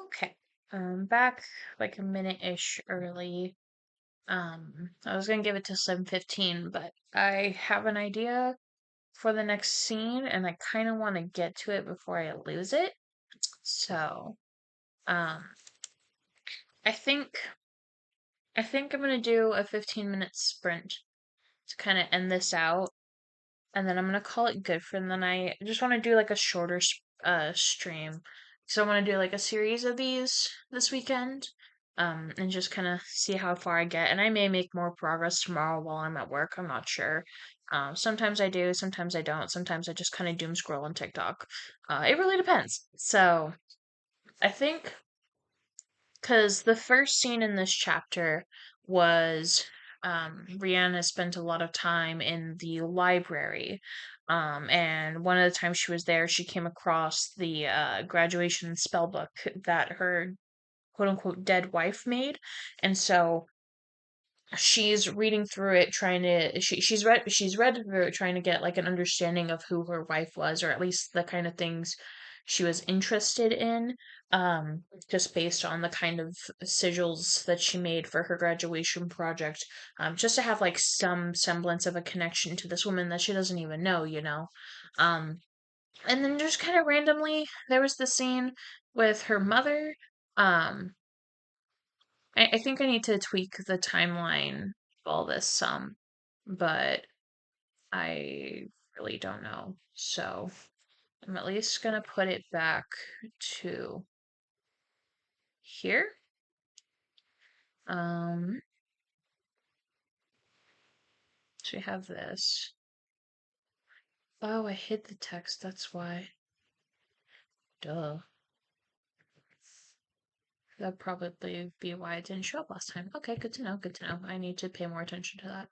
Okay. Back like a minute-ish early. I was gonna give it to 7:15, but I have an idea for the next scene, and I kind of want to get to it before I lose it. So, um, I think I think I'm gonna do a 15-minute sprint to kind of end this out, and then I'm gonna call it good for the night. I just want to do like a shorter stream, so I want to do like a series of these this weekend, and just kind of see how far I get. And I may make more progress tomorrow while I'm at work. I'm not sure. Sometimes I do, sometimes I don't. Sometimes I just kind of doom scroll on TikTok. It really depends. So I think because the first scene in this chapter was Rihanna spent a lot of time in the library. And one of the times she was there, she came across the graduation spell book that her quote unquote dead wife made. And so she's reading through it trying to she's read through it trying to get like an understanding of who her wife was, or at least the kind of things she was interested in, just based on the kind of sigils that she made for her graduation project, just to have like some semblance of a connection to this woman that she doesn't even know, um and then just kind of randomly there was the scene with her mother. I think I need to tweak the timeline of all this some, but I really don't know. So I'm at least gonna put it back to here. Um, so we have this. Oh, I hid the text, that's why. Duh. That'd probably be why it didn't show up last time. Okay, good to know, good to know. I need to pay more attention to that.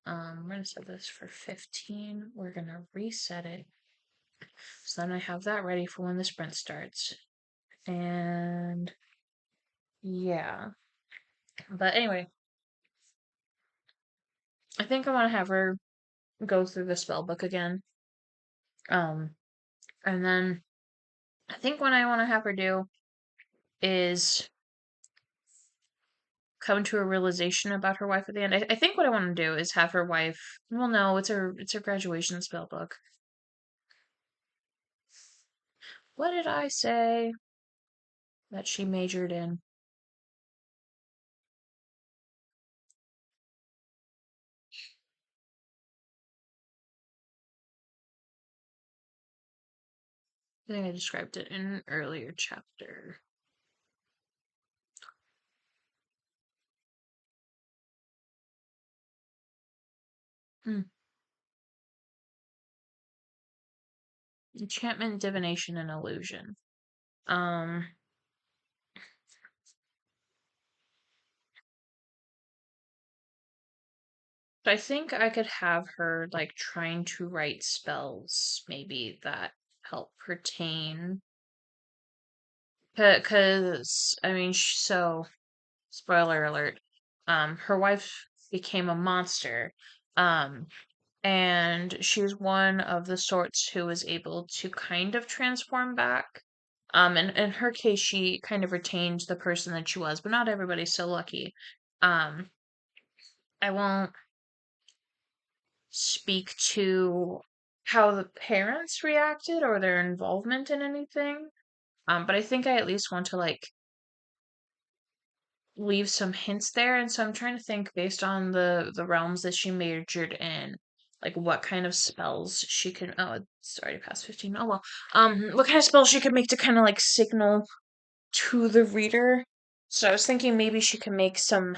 We're gonna set this for 15. We're gonna reset it. So then I have that ready for when the sprint starts. And yeah, But anyway, I think I want to have her go through the spell book again. Um, and then I think what I want to have her do is come to a realization about her wife at the end. I think what I want to do is have her wife. Well, no, it's her graduation spell book. What did I say that she majored in? I think I described it in an earlier chapter. Hmm. Enchantment, divination, and illusion. Um, I think I could have her like trying to write spells, maybe that help pertain. Because I mean, so spoiler alert. Her wife became a monster. Um, and she's one of the sorts who was able to kind of transform back. And in her case, she kind of retained the person that she was, but not everybody's so lucky. Um, I won't speak to how the parents reacted or their involvement in anything. But I think I at least want to like leave some hints there, and so I'm trying to think based on the realms that she majored in, like what kind of spells she could. Oh, it's already past 15. Oh well. What kind of spells she could make to kind of like signal to the reader. So I was thinking maybe she could make some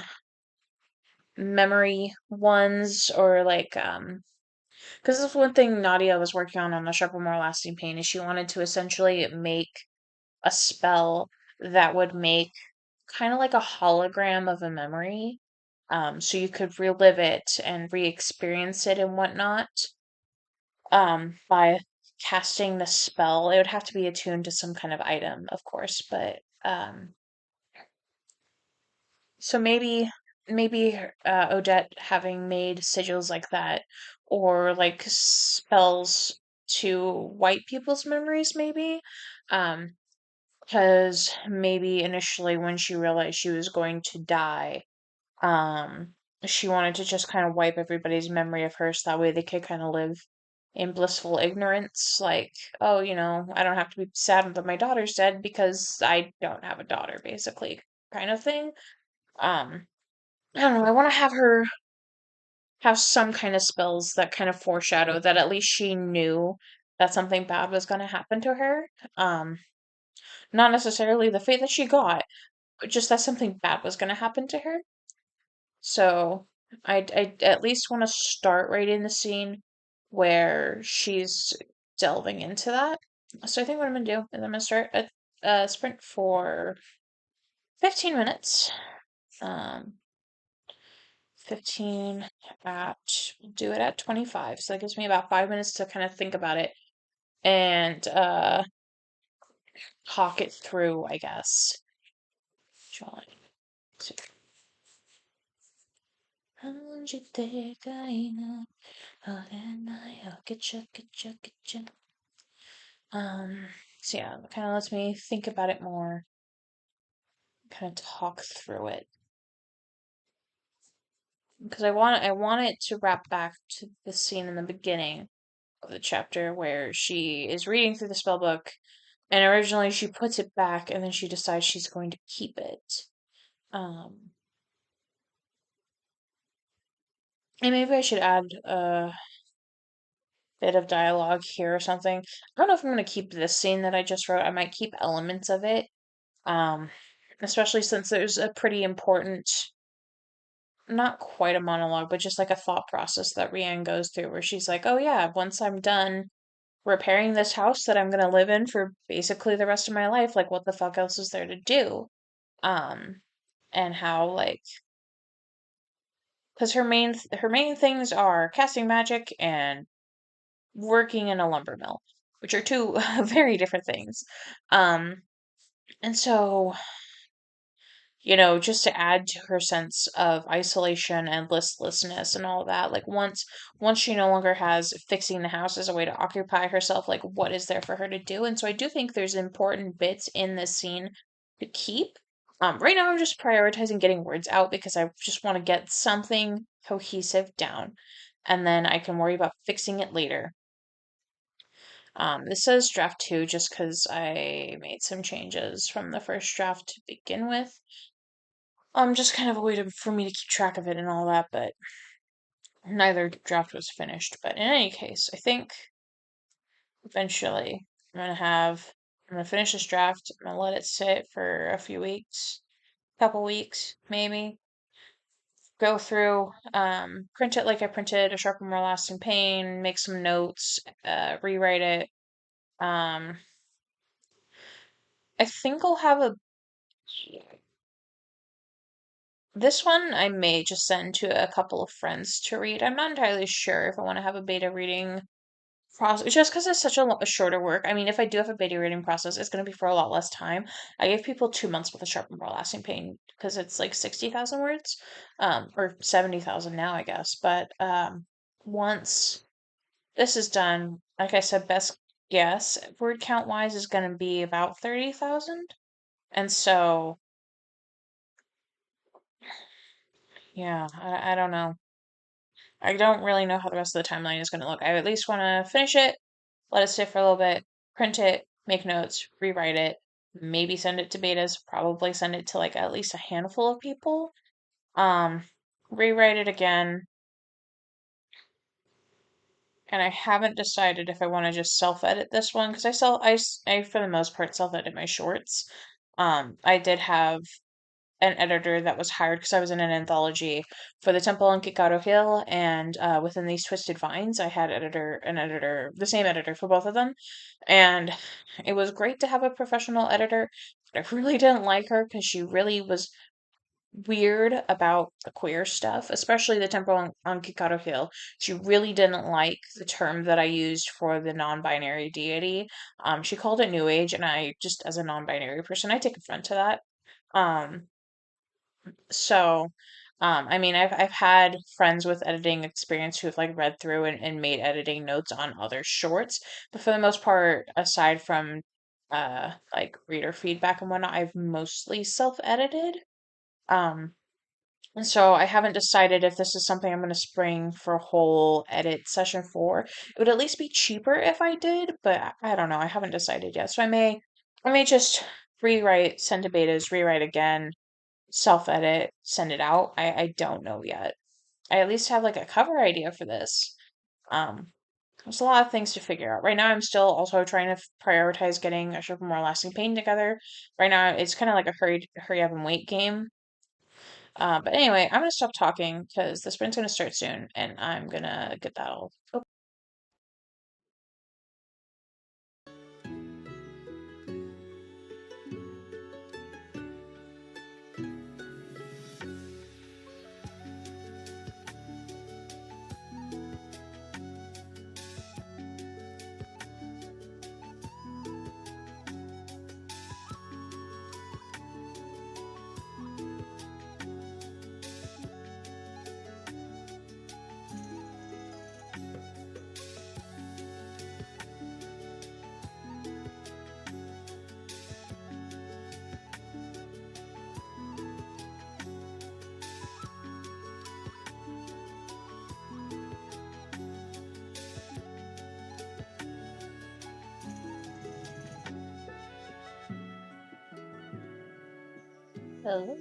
memory ones or like because this is one thing Nadia was working on A Sharper, More Lasting Pain is she wanted to essentially make a spell that would make kind of like a hologram of a memory. So you could relive it and re-experience it and whatnot. By casting the spell. It would have to be attuned to some kind of item, of course, but so maybe Odette having made sigils like that, or like spells to wipe people's memories, maybe. Um, because maybe initially when she realized she was going to die, um, she wanted to just kind of wipe everybody's memory of her so that way they could kind of live in blissful ignorance. Like, oh, I don't have to be sad that my daughter's dead because I don't have a daughter, basically, kind of thing. Um, I don't know. I want to have her have some kind of spells that kind of foreshadow that at least she knew that something bad was going to happen to her. Um, Not necessarily the fate that she got, but just that something bad was going to happen to her. So I at least want to start right in the scene where she's delving into that. So I think what I'm gonna do is I'm gonna start a sprint for 15 minutes. Um, 15 at do it at 25. So that gives me about 5 minutes to kind of think about it and talk it through, I guess. John. Um, so yeah, it kind of lets me think about it more, kind of talk through it. Because I want it to wrap back to the scene in the beginning of the chapter where she is reading through the spell book and originally she puts it back and then she decides she's going to keep it. Um, and maybe I should add a bit of dialogue here or something. I don't know if I'm going to keep this scene that I just wrote. I might keep elements of it. Um, Especially since there's a pretty important, not quite a monologue, but just like a thought process that Rianne goes through where she's like, oh yeah, once I'm done repairing this house that I'm gonna live in for basically the rest of my life, like what the fuck else is there to do? Um, and how like because her main things are casting magic and working in a lumber mill, which are two very different things. Um, and so just to add to her sense of isolation and listlessness and all that. Like once she no longer has fixing the house as a way to occupy herself, like what is there for her to do? And so I do think there's important bits in this scene to keep. Right now I'm just prioritizing getting words out because I just want to get something cohesive down, and then I can worry about fixing it later. This says draft 2 just because I made some changes from the first draft to begin with. Just kind of a way for me to keep track of it and all that, but neither draft was finished. But in any case, I think eventually I'm gonna finish this draft. I'm gonna let it sit for a few weeks, couple weeks, maybe. Go through, print it like I printed a sharper, more lasting pain, make some notes, rewrite it. Um, I think I'll have a this one I may just send to a couple of friends to read. I'm not entirely sure if I want to have a beta reading process just because it's such a shorter work. I mean, if I do have a beta reading process, it's going to be for a lot less time. I gave people 2 months with a sharp and more lasting pain because it's like 60,000 words, or 70,000 now, I guess. But once this is done, like I said, best guess word count wise is going to be about 30,000. And so, yeah, I don't know. I don't really know how the rest of the timeline is going to look. I at least want to finish it, let it sit for a little bit, print it, make notes, rewrite it, maybe send it to betas, probably send it to like at least a handful of people. Um, Rewrite it again. And I haven't decided if I want to just self-edit this one because I for the most part self-edit my shorts. I did have an editor that was hired because I was in an anthology for the Temple on Kikado Hill, and within these Twisted Vines, I had the same editor for both of them, and it was great to have a professional editor. But I really didn't like her because she really was weird about the queer stuff, especially the Temple on Kikado Hill. She really didn't like the term that I used for the non-binary deity. She called it New Age, and I just, as a non-binary person, I take offense to that. Um, so, I mean, I've had friends with editing experience who've like read through and made editing notes on other shorts, but for the most part, aside from like reader feedback and whatnot, I've mostly self-edited. Um, and so I haven't decided if this is something I'm going to spring for a whole edit session for. It would at least be cheaper if I did, but I don't know. I haven't decided yet. So I may just rewrite, send to betas, rewrite again, self-edit, send it out. I don't know yet. I at least have like a cover idea for this. Um, there's a lot of things to figure out. Right now, I'm still also trying to prioritize getting a Sugar More Lasting Pain together. Right now, it's kind of like a hurry up and wait game. But anyway, I'm gonna stop talking because the sprint's gonna start soon, and I'm gonna get that all. Hello.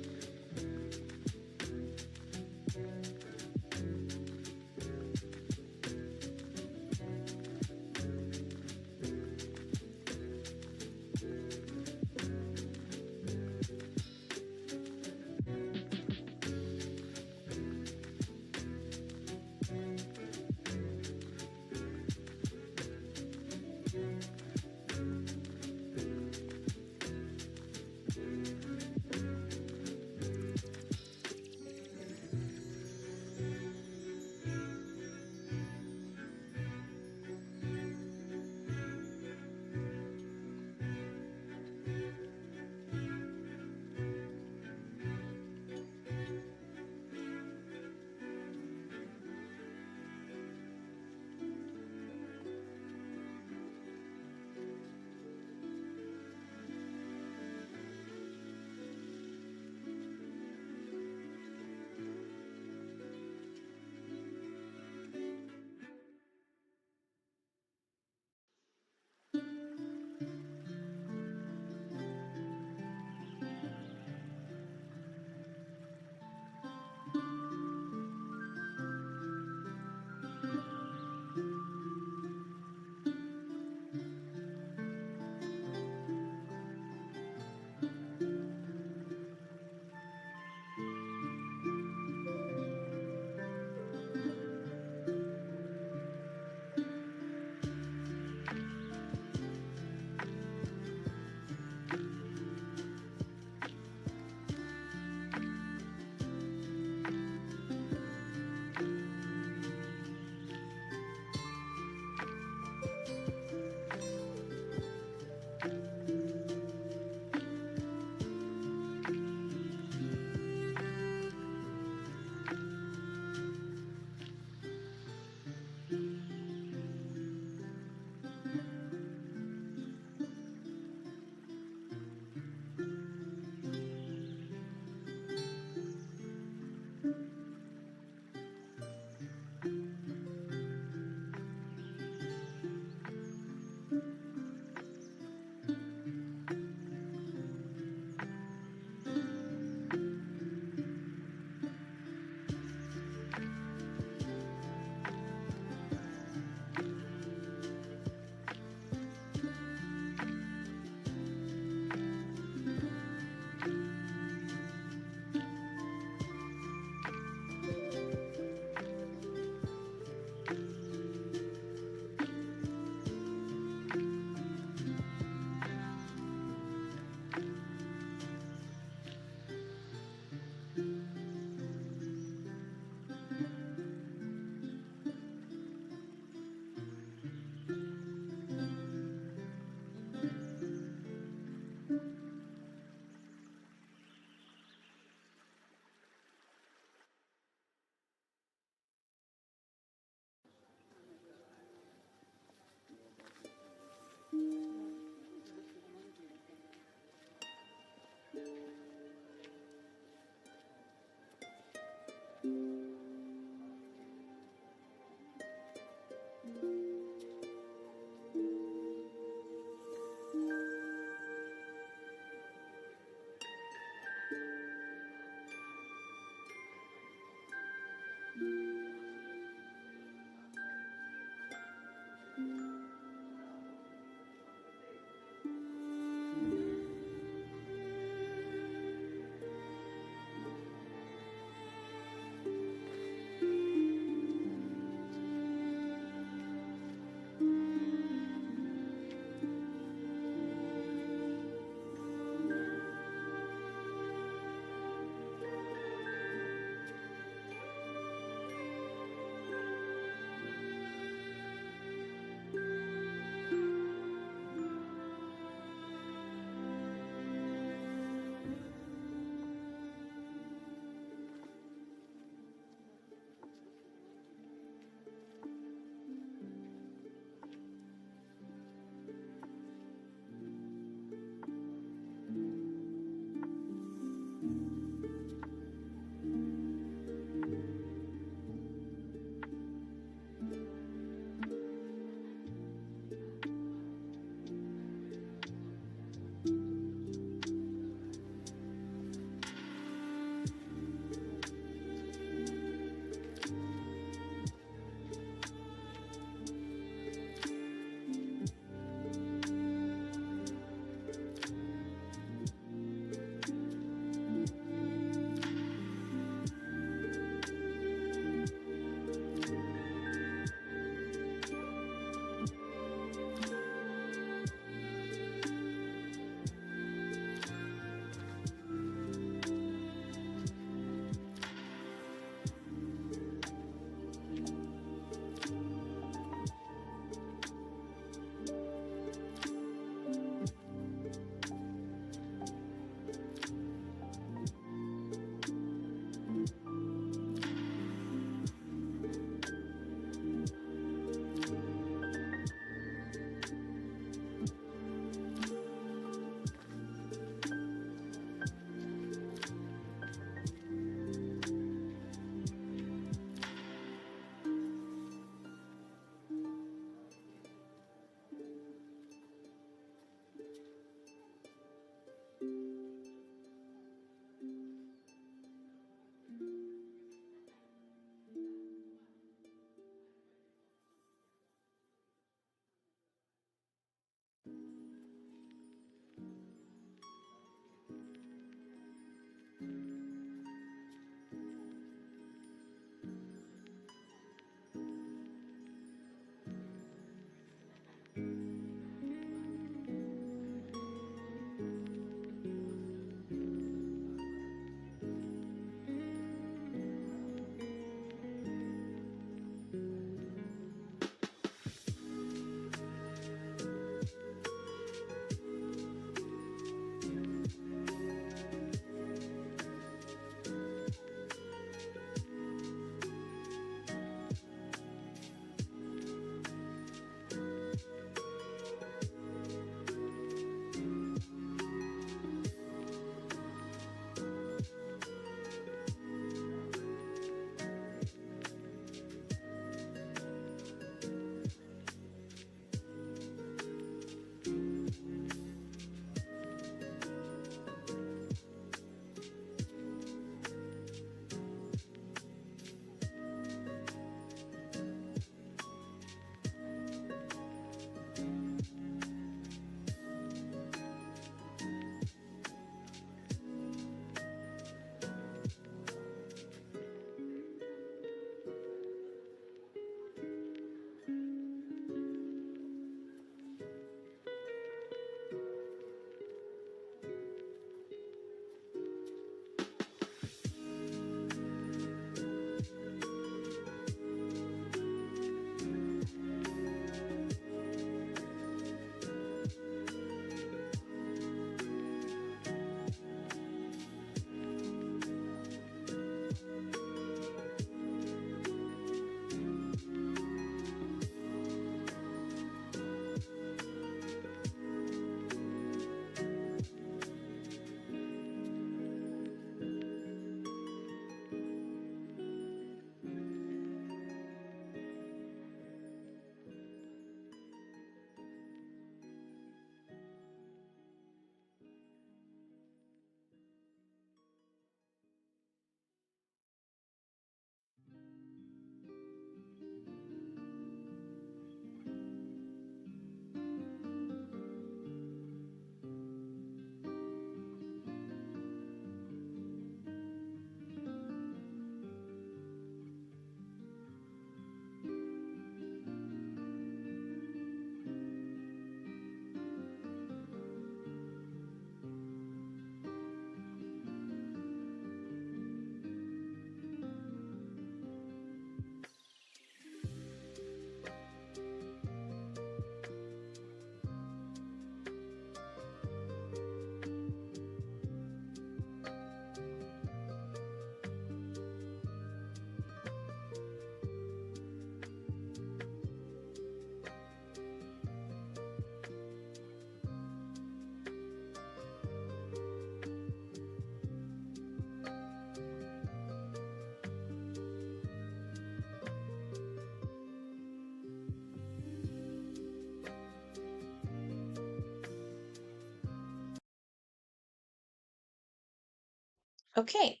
Okay,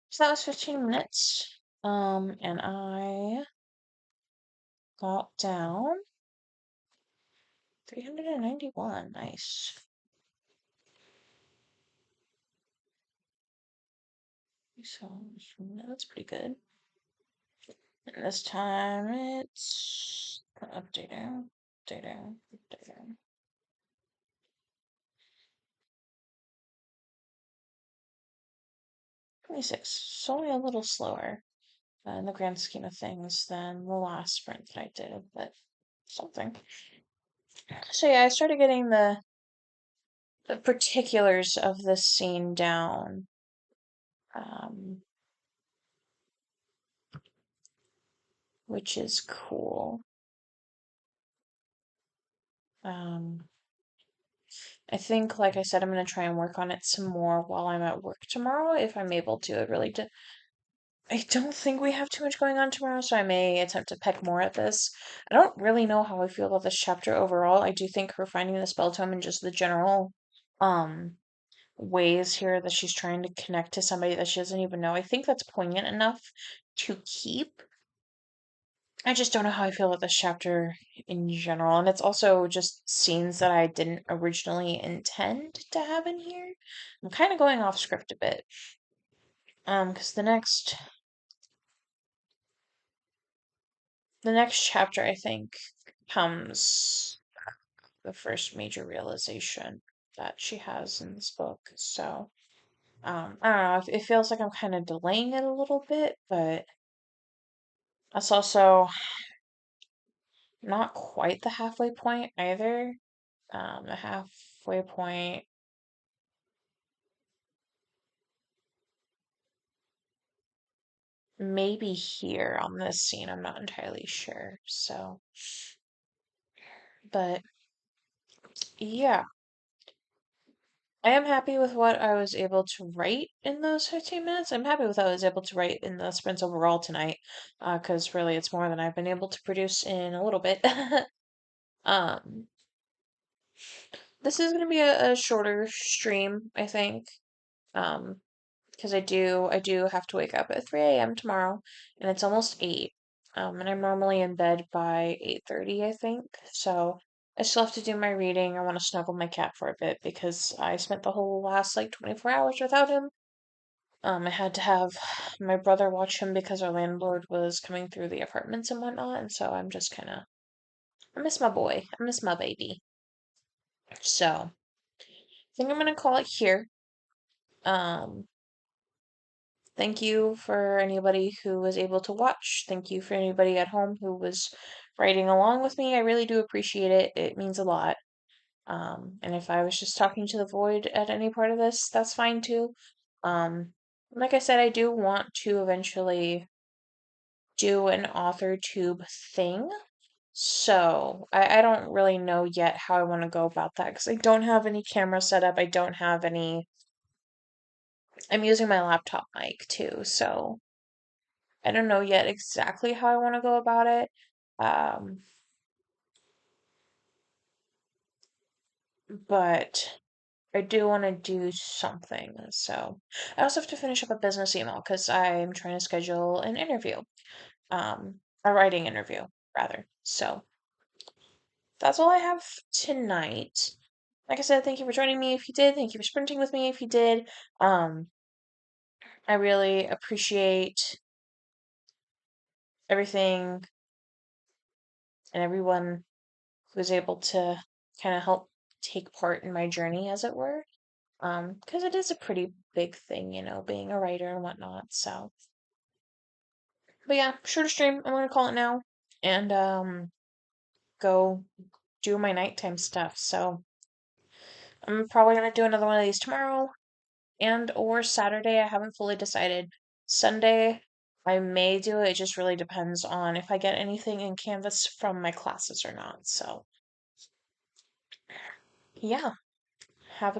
so that was 15 minutes. And I got down 391. Nice. So that's pretty good. And this time it's updating, updating, updating. 26. So only a little slower in the grand scheme of things than the last sprint that I did, but something. So yeah, I started getting the particulars of the scene down. Um, which is cool. Um, I think, like I said, I'm going to try and work on it some more while I'm at work tomorrow, if I'm able to. I don't think we have too much going on tomorrow, so I may attempt to peck more at this. I don't really know how I feel about this chapter overall. I do think her finding the spell tome and just the general um ways here that she's trying to connect to somebody that she doesn't even know. I think that's poignant enough to keep. I just don't know how I feel about this chapter in general, and it's also just scenes that I didn't originally intend to have in here. I'm kind of going off script a bit, because the next chapter I think comes the first major realization that she has in this book. So, I don't know. It feels like I'm kind of delaying it a little bit, but that's also not quite the halfway point either. The halfway point maybe here on this scene. I'm not entirely sure. So, but yeah, I am happy with what I was able to write in those 15 minutes. I'm happy with what I was able to write in the sprints overall tonight, because really it's more than I've been able to produce in a little bit. um, this is going to be a shorter stream, I think. Um, because I do have to wake up at 3 a.m. tomorrow, and it's almost 8. And I'm normally in bed by 8:30, I think. So I still have to do my reading. I want to snuggle my cat for a bit because I spent the whole last like 24 hours without him. I had to have my brother watch him because our landlord was coming through the apartments and whatnot, and so I'm just kind of I miss my boy. I miss my baby. So I think I'm gonna call it here. Um, Thank you for anybody who was able to watch. Thank you for anybody at home who was writing along with me. I really do appreciate it. It means a lot. And if I was just talking to the void at any part of this, that's fine too. Like I said, I do want to eventually do an author tube thing. So I don't really know yet how I want to go about that because I don't have any camera set up. I don't have any. I'm using my laptop mic too, so I don't know yet exactly how I want to go about it. Um, but I do want to do something. So I also have to finish up a business email because I'm trying to schedule an interview, a writing interview rather. So that's all I have tonight. Like I said, thank you for joining me if you did. Thank you for sprinting with me if you did. Um, I really appreciate everything and everyone who was able to kind of help take part in my journey, as it were. Because it is a pretty big thing, being a writer and whatnot. So, but yeah, shorter stream. I'm gonna call it now and go do my nighttime stuff. So I'm probably gonna do another one of these tomorrow and or Saturday. I haven't fully decided. Sunday I may do it. It just really depends on if I get anything in Canvas from my classes or not. So yeah, have a good